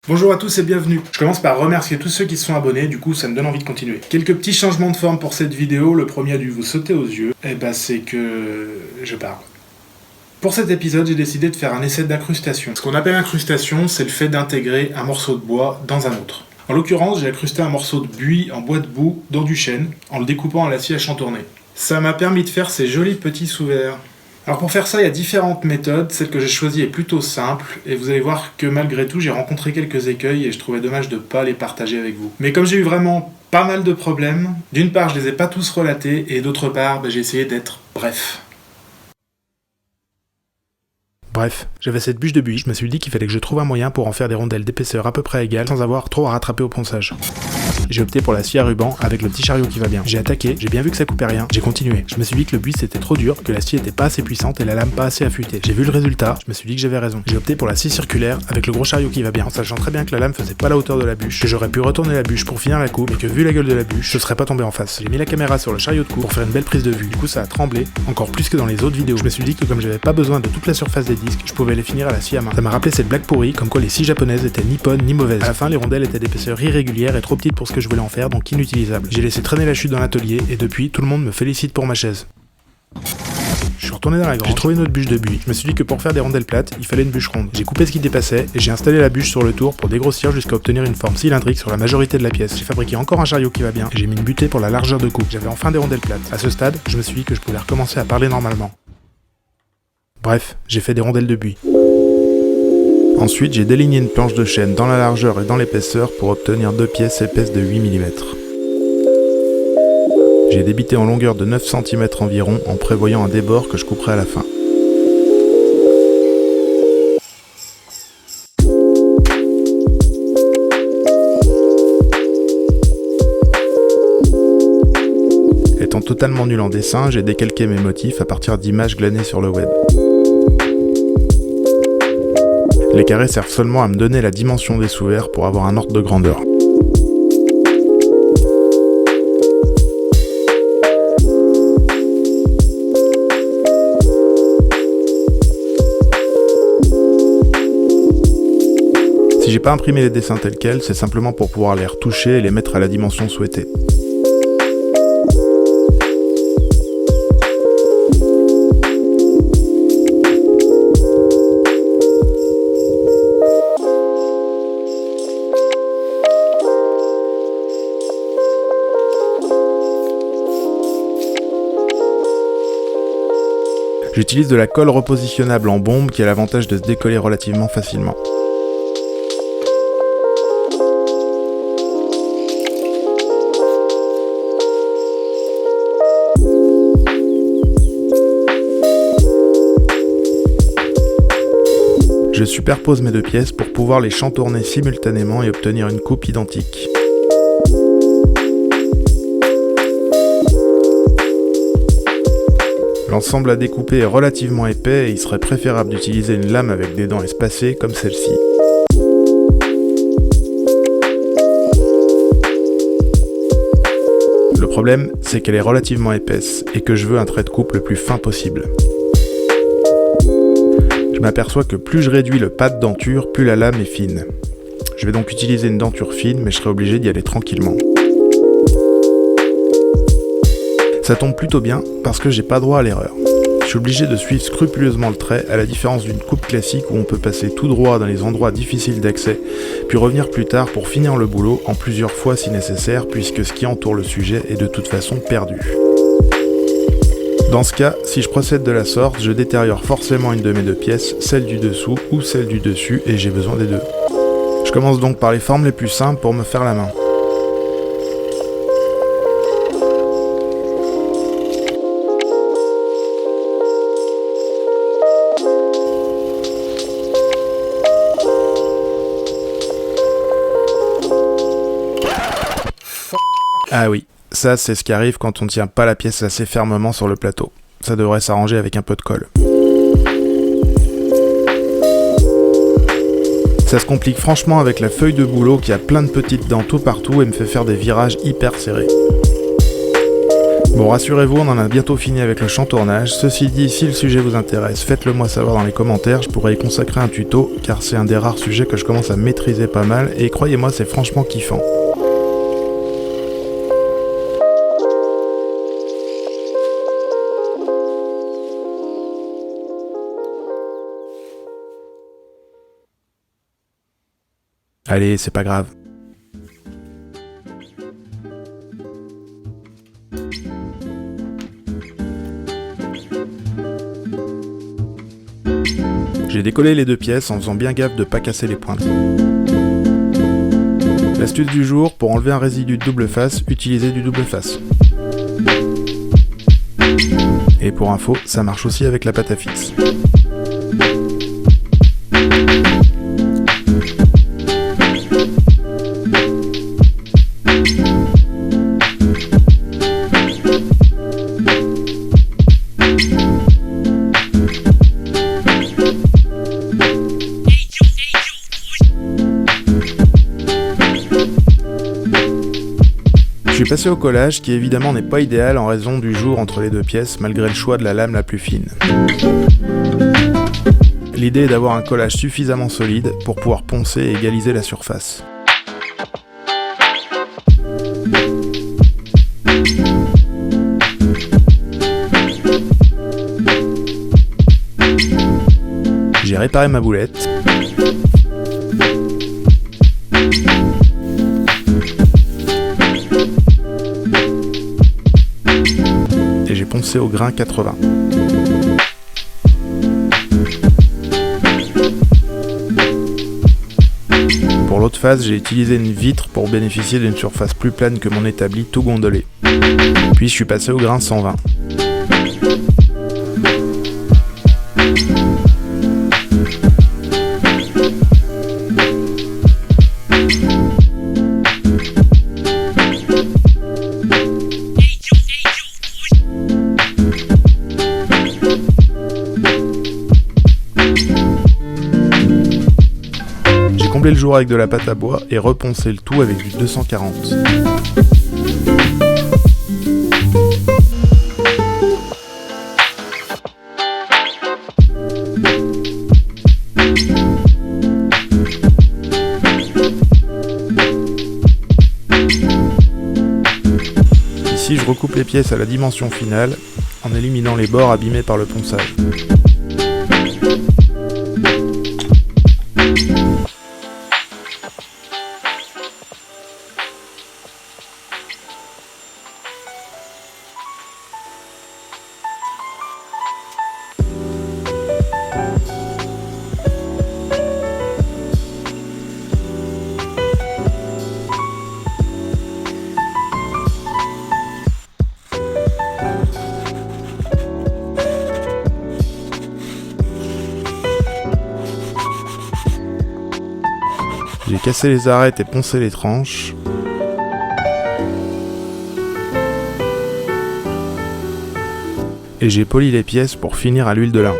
Bonjour à tous et bienvenue. Je commence par remercier tous ceux qui se sont abonnés, du coup ça me donne envie de continuer. Quelques petits changements de forme pour cette vidéo, le premier a dû vous sauter aux yeux, c'est que je parle. Pour cet épisode, j'ai décidé de faire un essai d'incrustation. Ce qu'on appelle incrustation, c'est le fait d'intégrer un morceau de bois dans un autre. En l'occurrence, j'ai incrusté un morceau de buis en bois de boue dans du chêne, en le découpant à la scie à chantourner. Ça m'a permis de faire ces jolis petits sous-verts. Alors pour faire ça, il y a différentes méthodes. Celle que j'ai choisie est plutôt simple, et vous allez voir que malgré tout, j'ai rencontré quelques écueils et je trouvais dommage de ne pas les partager avec vous. Mais comme j'ai eu vraiment pas mal de problèmes, d'une part, je les ai pas tous relatés, et d'autre part, j'ai essayé d'être bref. Bref, j'avais cette bûche de buis, je me suis dit qu'il fallait que je trouve un moyen pour en faire des rondelles d'épaisseur à peu près égale sans avoir trop à rattraper au ponçage. J'ai opté pour la scie à ruban avec le petit chariot qui va bien. J'ai attaqué, j'ai bien vu que ça coupait rien, j'ai continué. Je me suis dit que le buis c'était trop dur, que la scie était pas assez puissante et la lame pas assez affûtée. J'ai vu le résultat, je me suis dit que j'avais raison. J'ai opté pour la scie circulaire avec le gros chariot qui va bien, en sachant très bien que la lame faisait pas la hauteur de la bûche, que j'aurais pu retourner la bûche pour finir la coupe et que vu la gueule de la bûche, je serais pas tombé en face. J'ai mis la caméra sur le chariot de coupe pour faire une belle prise de vue. Du coup ça a tremblé, encore plus que dans les autres vidéos. Je me suis dit que comme j'avais pas besoin de toute la surface des disques, je pouvais les finir à la scie à main. Ça m'a rappelé cette blague pourrie, comme quoi les scies japonaises étaient ni bonnes ni mauvaises. À la fin, les rondelles étaient d'épaisseur irrégulière et trop petites pour ce que je voulais en faire, donc inutilisable. J'ai laissé traîner la chute dans l'atelier et depuis, tout le monde me félicite pour ma chaise. Je suis retourné dans la grange, j'ai trouvé une autre bûche de buis. Je me suis dit que pour faire des rondelles plates, il fallait une bûche ronde. J'ai coupé ce qui dépassait et j'ai installé la bûche sur le tour pour dégrossir jusqu'à obtenir une forme cylindrique sur la majorité de la pièce. J'ai fabriqué encore un chariot qui va bien et j'ai mis une butée pour la largeur de coupe. J'avais enfin des rondelles plates. À ce stade, je me suis dit que je pouvais recommencer à parler normalement. Bref, j'ai fait des rondelles de buis. Ensuite, j'ai déligné une planche de chêne dans la largeur et dans l'épaisseur pour obtenir deux pièces épaisses de 8 mm. J'ai débité en longueur de 9 cm environ en prévoyant un débord que je couperai à la fin. Étant totalement nul en dessin, j'ai décalqué mes motifs à partir d'images glanées sur le web. Les carrés servent seulement à me donner la dimension des sous-verts pour avoir un ordre de grandeur. Si j'ai pas imprimé les dessins tels quels, c'est simplement pour pouvoir les retoucher et les mettre à la dimension souhaitée. J'utilise de la colle repositionnable en bombe qui a l'avantage de se décoller relativement facilement. Je superpose mes deux pièces pour pouvoir les chantourner simultanément et obtenir une coupe identique. L'ensemble à découper est relativement épais et il serait préférable d'utiliser une lame avec des dents espacées comme celle-ci. Le problème, c'est qu'elle est relativement épaisse et que je veux un trait de coupe le plus fin possible. Je m'aperçois que plus je réduis le pas de denture, plus la lame est fine. Je vais donc utiliser une denture fine, mais je serai obligé d'y aller tranquillement. Ça tombe plutôt bien parce que j'ai pas droit à l'erreur. Je suis obligé de suivre scrupuleusement le trait, à la différence d'une coupe classique où on peut passer tout droit dans les endroits difficiles d'accès, puis revenir plus tard pour finir le boulot en plusieurs fois si nécessaire, puisque ce qui entoure le sujet est de toute façon perdu. Dans ce cas, si je procède de la sorte, je détériore forcément une de mes deux pièces, celle du dessous ou celle du dessus, et j'ai besoin des deux. Je commence donc par les formes les plus simples pour me faire la main. Ah oui, ça c'est ce qui arrive quand on tient pas la pièce assez fermement sur le plateau. Ça devrait s'arranger avec un peu de colle. Ça se complique franchement avec la feuille de boulot qui a plein de petites dents tout partout et me fait faire des virages hyper serrés. Bon, rassurez-vous, on en a bientôt fini avec le chantournage. Ceci dit, si le sujet vous intéresse, faites-le moi savoir dans les commentaires, je pourrais y consacrer un tuto, car c'est un des rares sujets que je commence à maîtriser pas mal, et croyez-moi, c'est franchement kiffant. Allez, c'est pas grave. J'ai décollé les deux pièces en faisant bien gaffe de pas casser les pointes. L'astuce du jour, pour enlever un résidu de double face, utilisez du double face. Et pour info, ça marche aussi avec la pâte à fixe. Je suis passé au collage, qui évidemment n'est pas idéal en raison du jour entre les deux pièces, malgré le choix de la lame la plus fine. L'idée est d'avoir un collage suffisamment solide pour pouvoir poncer et égaliser la surface. J'ai réparé ma boulette. Et j'ai poncé au grain 80. Pour l'autre face, j'ai utilisé une vitre pour bénéficier d'une surface plus plane que mon établi tout gondolé. Puis je suis passé au grain 120. J'ai comblé le jour avec de la pâte à bois et reponcé le tout avec du 240. Ici, je recoupe les pièces à la dimension finale en éliminant les bords abîmés par le ponçage. J'ai cassé les arêtes et poncé les tranches. Et j'ai poli les pièces pour finir à l'huile de lin.